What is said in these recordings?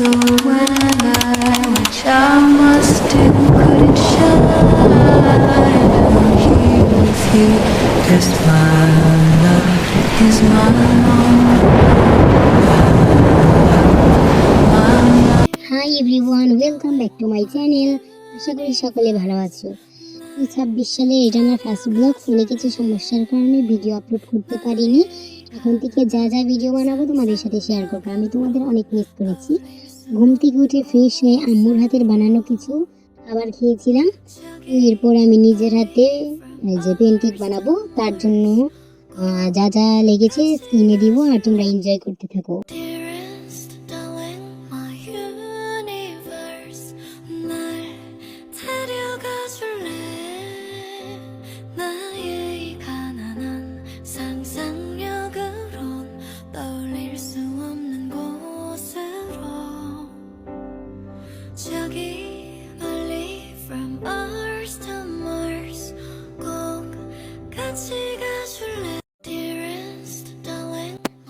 So when I, which I must do, couldn't shine, I'm here with you, 'cause my love is my hi everyone, welcome back to my channel. আশা করি সকলে ভালো আছো। 2026 সালে এটা আমার first blog. ফোনে কিছু সমস্যার কারণে ভিডিও আপলোড করতে পারিনি। এখন থেকে যা যা ভিডিও বানাবো তোমাদের সাথে শেয়ার করবো। আমি তোমাদের অনেক মিস করেছি। ঘুম থেকে উঠে ফ্রেশ হয়ে আম্মুর হাতের বানানো কিছু খাবার খেয়েছিলাম। এরপর আমি নিজের হাতে যে পেনকেক বানাবো তার জন্য যা যা লেগেছে স্ক্রিনে দিব, আর তোমরা এনজয় করতে থাকো।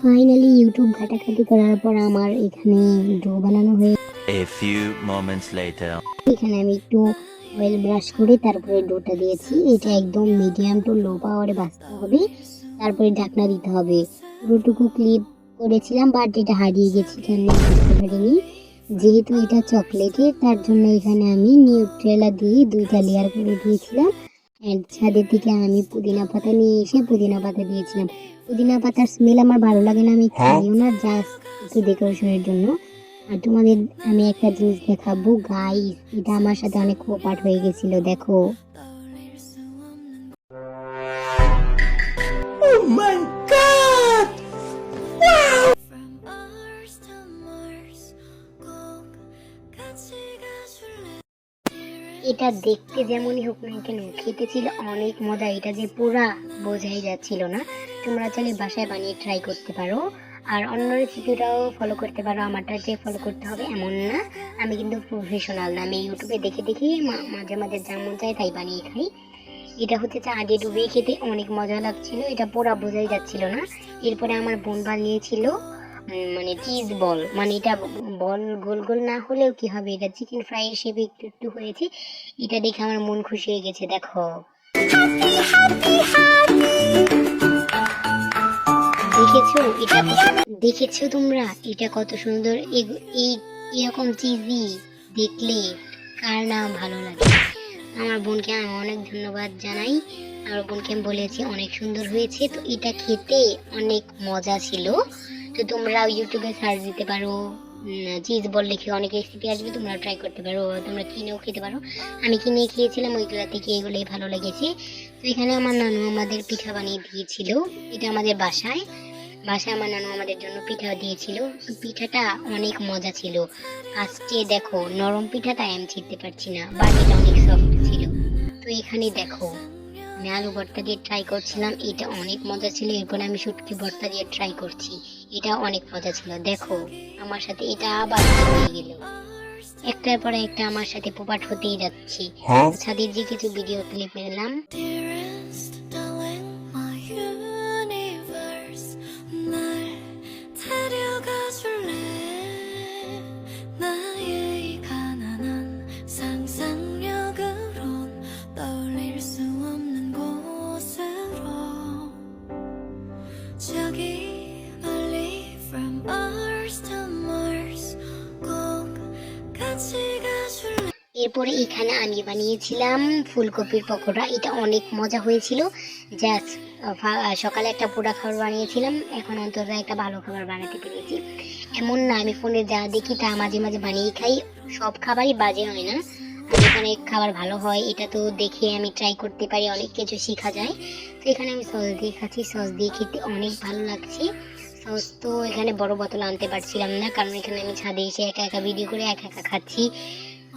ফাইনালি ইউটিউব ঘাটাঘাটি করার পর আমার এখানে ডো বানানো হয়ে A few moments later. এখানে আমি একটু অয়েল ব্রাশ করে তারপরে ডোটা দিয়েছি। এটা একদম মিডিয়াম টু লো পাওয়ারে ভাজতে হবে, তারপরে ঢাকনা দিতে হবে। পুরোটুকু ক্লিপ করেছিলাম, বাট এটা হারিয়ে গেছি, এখানে বুঝতে পারিনি। যেহেতু এটা চকলেটের, তার জন্য এখানে আমি নিউট্রেলা দিয়ে 2টা লেয়ার করে দিয়েছিলাম। অ্যান্ড ছাদের থেকে আমি পুদিনা পাতা নিয়ে এসে পুদিনা পাতা দিয়েছিলাম। পুদিনা পাতার স্মেল আমার ভালো লাগে না, আমি খাইও না, জাস্ট একটু ডেকোরেশনের জন্য। আর তোমাদের আমি একটা জিনিস দেখাবো গাইস, এটা আমার সাথে অনেক কোপার্ট হয়ে গেছিল। দেখো, এটা দেখতে যেমনই হোক না কেন খেতে ছিল অনেক মজা। এটা যে পুরা বোঝাই যাচ্ছিল না। তোমরা চাইলে বাসায় বানিয়ে ট্রাই করতে পারো, আর অন্য রেসিপিটাও ফলো করতে পারো। আমারটা যে ফলো করতে হবে এমন না, আমি কিন্তু প্রফেশনাল না। আমি ইউটিউবে দেখে দেখে মাঝে মাঝে যা মন চায় তাই বানিয়ে খাই। এটা হচ্ছে চাঁদে ডুবে খেতে অনেক মজা লাগছিল, এটা পুরা বোঝাই যাচ্ছিল না। এরপরে আমার বোন বানিয়েছিল মানে চিজ বল, মানে এটা বল গোল গোল না হলেও কি হবে, এটা চিকেন ফ্রাই হিসেবে একটু একটু হয়েছে। এটা দেখে আমার মন খুশি হয়ে গেছে। দেখো, দেখেছো তোমরা এটা কত সুন্দর। এরকম চিজি দেখলে কার না ভালো লাগে। আমার বোনকে আমি অনেক ধন্যবাদ জানাই। আমার বোনকে আমি বলেছি অনেক সুন্দর হয়েছে। তো এটা খেতে অনেক মজা ছিল। তো তোমরা ইউটিউবে সার্চ দিতে পারো, চিজ বল লিখে অনেক রেসিপি আসবে, তোমরা ট্রাই করতে পারো, তোমরা কিনেও খেতে পারো। আমি কিনে খেয়েছিলাম, ওইগুলা থেকে এগুলোই ভালো লেগেছে। তো এখানে আমার নানু আমাদের পিঠা বানিয়ে দিয়েছিল। এটা আমাদের বাসায় আমার নানু আমাদের জন্য পিঠা দিয়েছিল। তো পিঠাটা অনেক মজা ছিল। ফার্স্টে দেখো নরম পিঠাটা আমি ছিঁড়তে পারছি না, বাট এটা অনেক সফট ছিল। তো এখানে দেখো আমি আলু ভর্তা দিয়ে ট্রাই করছিলাম, এটা অনেক মজা ছিল। এরপরে আমি শুটকি ভর্তা দিয়ে ট্রাই করছি, এটা অনেক মজা ছিল। দেখো আমার সাথে এটা আবার হয়ে গেল, একটার পরে একটা আমার সাথে পোপাট হতেই যাচ্ছে। ছাদের যে কিছু ভিডিও ক্লিপ নিলাম। এরপরে এখানে আমি বানিয়েছিলাম ফুলকপির পকোড়া, এটা অনেক মজা হয়েছিল। জাস্ট সকালে একটা পোড়া খাবার বানিয়েছিলাম, এখন অন্তত একটা ভালো খাবার বানাতে পেরেছি। এমন না আমি ফোনে যা দেখি তা মাঝে মাঝে বানিয়ে খাই, সব খাবারই বাজে হয় না, অনেক খাবার ভালো হয়। এটা তো দেখে আমি ট্রাই করতে পারি, অনেক কিছু শেখা যায়। তো এখানে আমি সস দিয়ে খাচ্ছি, সস দিয়ে খেতে অনেক ভালো লাগছে। সস তো এখানে বড় বোতল আনতে পারছিলাম না, কারণ এখানে আমি ছাদে এসে একা একা ভিডিও করে একা একা খাচ্ছি।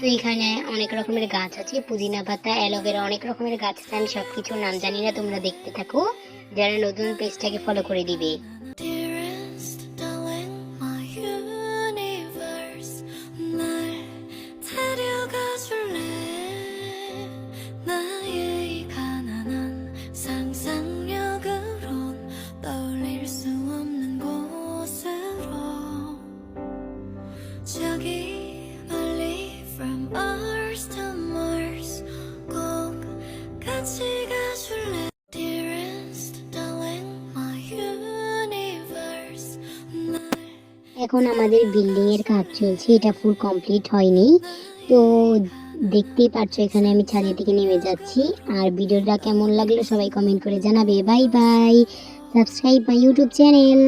তো এখানে অনেক রকমের গাছ আছে, পুদিনা পাতা, অ্যালোভেরা, অনেক রকমের গাছ আছে। আমি সব কিছুর নাম জানি না, তোমরা দেখতে থাকো। যারা নতুন পেজটাকে ফলো করে দিবে। 저기 같이 가줄래 dearest darling my universe এখন আমাদের বিল্ডিং এর কাজ চলছে, এটা ফুল কমপ্লিট হয়নি। তো দেখতেই পাচ্ছ এখানে আমি ছাদের দিকে নেমে যাচ্ছি। আর ভিডিওটা কেমন লাগলো সবাই কমেন্ট করে জানাবে। Bye bye, subscribe my YouTube channel.